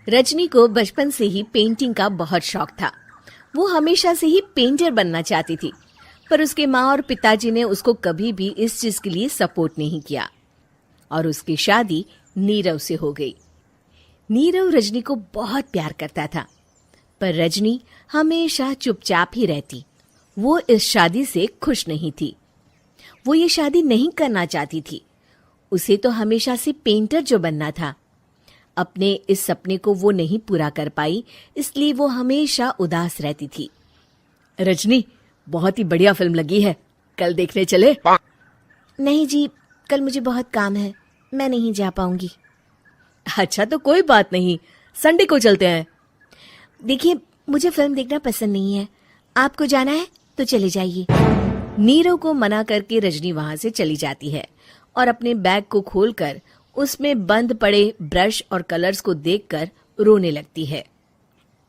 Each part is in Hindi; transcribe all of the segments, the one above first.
रजनी को बचपन से ही पेंटिंग का बहुत शौक था। वो हमेशा से ही पेंटर बनना चाहती थी, पर उसके माँ और पिताजी ने उसको कभी भी इस चीज के लिए सपोर्ट नहीं किया और उसकी शादी नीरव से हो गई। नीरव रजनी को बहुत प्यार करता था, पर रजनी हमेशा चुपचाप ही रहती। वो इस शादी से खुश नहीं थी। वो ये शादी नहीं करना चाहती थी। उसे तो हमेशा से पेंटर जो बनना था। अपने इस सपने को वो नहीं पूरा कर पाई, इसलिए वो हमेशा उदास रहती थी। रजनी, बहुत ही बढ़िया फिल्म लगी है, कल देखने चले? नहीं जी, कल मुझे बहुत काम है, मैं नहीं जा पाऊंगी। अच्छा तो कोई बात नहीं, संडे को चलते हैं। देखिए, मुझे फिल्म देखना पसंद नहीं है। आपको जाना है तो चले जाइए। नीरव को मना करके रजनी वहां से चली जाती है और अपने बैग को खोलकर उसमें बंद पड़े ब्रश और कलर्स को देखकर रोने लगती है।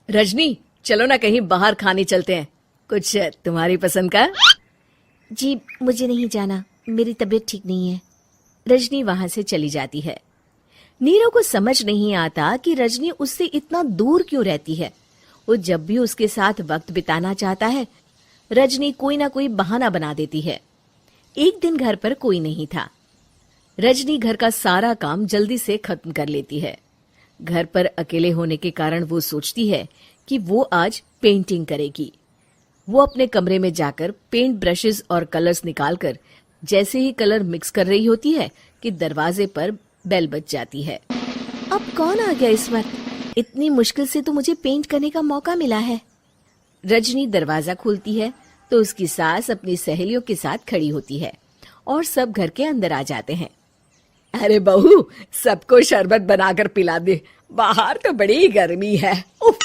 रजनी, चलो ना कहीं बाहर खाने चलते हैं, कुछ तुम्हारी पसंद का। जी, मुझे नहीं जाना, मेरी तबीयत ठीक नहीं है। रजनी वहां से चली जाती है। नीरव को समझ नहीं आता कि रजनी उससे इतना दूर क्यों रहती है। वो जब भी उसके साथ वक्त बिताना चाहता है, रजनी कोई ना कोई बहाना बना देती है। एक दिन घर पर कोई नहीं था। रजनी घर का सारा काम जल्दी से खत्म कर लेती है। घर पर अकेले होने के कारण वो सोचती है कि वो आज पेंटिंग करेगी। वो अपने कमरे में जाकर पेंट ब्रशेस और कलर्स निकालकर जैसे ही कलर मिक्स कर रही होती है कि दरवाजे पर बेल बज जाती है। अब कौन आ गया इस वक्त? इतनी मुश्किल से तो मुझे पेंट करने का मौका मिला है। रजनी दरवाजा खोलती है तो उसकी सास अपनी सहेलियों के साथ खड़ी होती है और सब घर के अंदर आ जाते हैं। अरे बहू, सबको शरबत बनाकर पिला दे, बाहर तो बड़ी गर्मी है। उफ।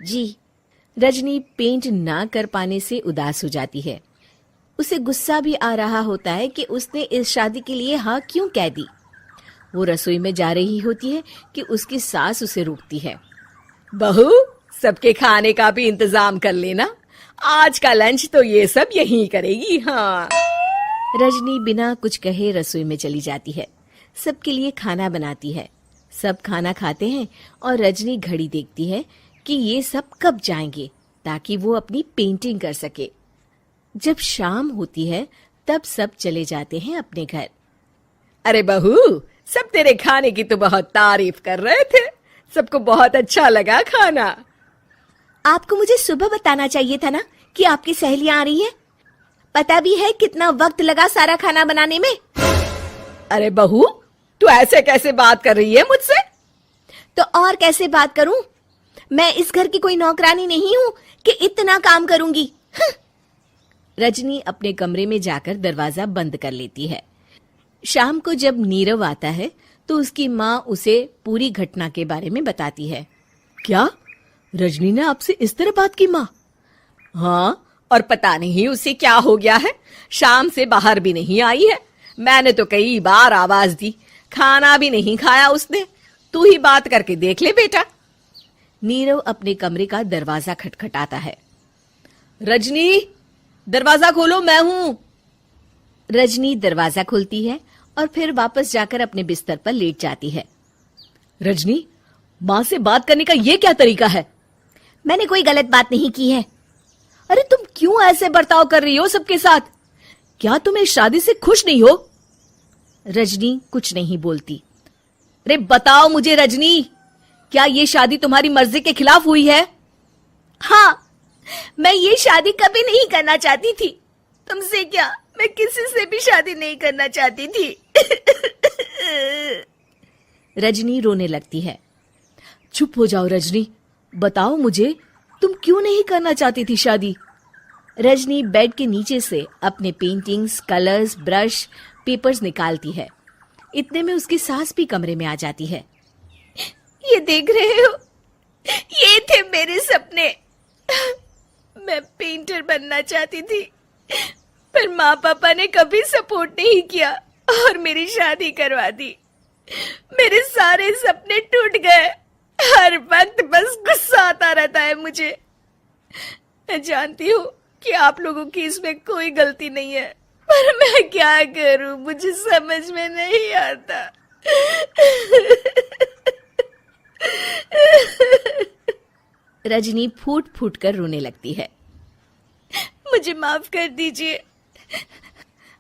जी। रजनी पेंट ना कर पाने से उदास हो जाती है। उसे गुस्सा भी आ रहा होता है कि उसने इस शादी के लिए हाँ क्यों कह दी। वो रसोई में जा रही होती है कि उसकी सास उसे रोकती है। बहू, सबके खाने का भी इंतजाम कर लेना, आज का लंच तो ये सब यहीं करेगी। हाँ। रजनी बिना कुछ कहे रसोई में चली जाती है। सबके लिए खाना बनाती है। सब खाना खाते हैं और रजनी घड़ी देखती है कि ये सब कब जाएंगे ताकि वो अपनी पेंटिंग कर सके। जब शाम होती है तब सब चले जाते हैं अपने घर। अरे बहू, सब तेरे खाने की तो बहुत तारीफ कर रहे थे, सबको बहुत अच्छा लगा खाना। आपको मुझे सुबह बताना चाहिए था ना कि आपकी सहेलियां आ रही हैं। पता भी है कितना वक्त लगा सारा खाना बनाने में। अरे बहू, तू ऐसे कैसे बात कर रही है मुझसे? तो और कैसे बात करूं? मैं इस घर की कोई नौकरानी नहीं हूं कि इतना काम करूंगी। रजनी अपने कमरे में जाकर दरवाजा बंद कर लेती है। शाम को जब नीरव आता है तो उसकी माँ उसे पूरी घटना के बारे में बताती है। क्या रजनी ने आपसे इस तरह बात की माँ? हाँ, और पता नहीं उसे क्या हो गया है, शाम से बाहर भी नहीं आई है। मैंने तो कई बार आवाज दी, खाना भी नहीं खाया उसने। तू ही बात करके देख ले बेटा। नीरव अपने कमरे का दरवाजा खटखटाता है। रजनी, दरवाजा खोलो, मैं हूं। रजनी दरवाजा खोलती है और फिर वापस जाकर अपने बिस्तर पर लेट जाती है। रजनी, माँ से बात करने का ये क्या तरीका है? मैंने कोई गलत बात नहीं की है। अरे तुम क्यों ऐसे बर्ताव कर रही हो सबके साथ? क्या तुम इस शादी से खुश नहीं हो? रजनी कुछ नहीं बोलती। अरे बताओ मुझे रजनी, क्या ये शादी तुम्हारी मर्जी के खिलाफ हुई है? हाँ, मैं ये शादी कभी नहीं करना चाहती थी। तुमसे क्या, मैं किसी से भी शादी नहीं करना चाहती थी। रजनी रोने लगती है। चुप हो जाओ रजनी, बताओ मुझे, तुम क्यों नहीं करना चाहती थी शादी? रजनी बेड के नीचे से अपने पेंटिंग्स, कलर्स, ब्रश, पेपर्स निकालती है। इतने में उसकी सास भी कमरे में आ जाती है। ये देख रहे हो, ये थे मेरे सपने। मैं पेंटर बनना चाहती थी, पर माँ पापा ने कभी सपोर्ट नहीं किया और मेरी शादी करवा दी। मेरे सारे सपने टूट गए। हर वक्त बस गुस्सा आता रहता है मुझे। मैं जानती हूँ कि आप लोगों की इसमें कोई गलती नहीं है, पर मैं क्या करूँ, मुझे समझ में नहीं आता। रजनी फूट फूट कर रोने लगती है। मुझे माफ कर दीजिए,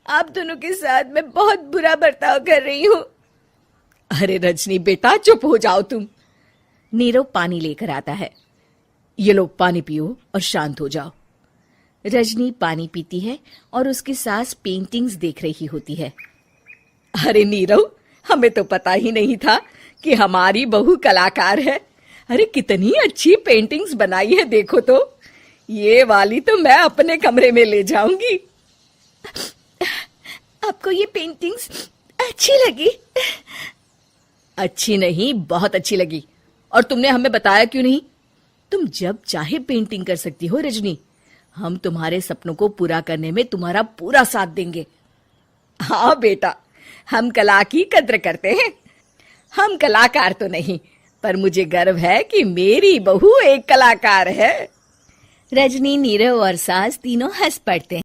आप दोनों के साथ मैं बहुत बुरा बर्ताव कर रही हूँ। अरे रजनी बेटा, चुप हो जाओ तुम। नीरव पानी लेकर आता है। ये लो पानी पियो और शांत हो जाओ। रजनी पानी पीती है और उसकी सास पेंटिंग्स देख रही होती है। अरे नीरव, हमें तो पता ही नहीं था कि हमारी बहू कलाकार है। अरे कितनी अच्छी पेंटिंग्स बनाई है, देखो तो। ये वाली तो मैं अपने कमरे में ले जाऊंगी। आपको ये पेंटिंग्स अच्छी लगी? अच्छी नहीं, बहुत अच्छी लगी। और तुमने हमें बताया क्यों नहीं? तुम जब चाहे पेंटिंग कर सकती हो रजनी। हम तुम्हारे सपनों को पूरा करने में तुम्हारा पूरा साथ देंगे। हाँ बेटा, हम कला की कद्र करते हैं। हम कलाकार तो नहीं, पर मुझे गर्व है कि मेरी बहू एक कलाकार है। रजनी, नीरव और सास तीनों हंस पड़ते हैं।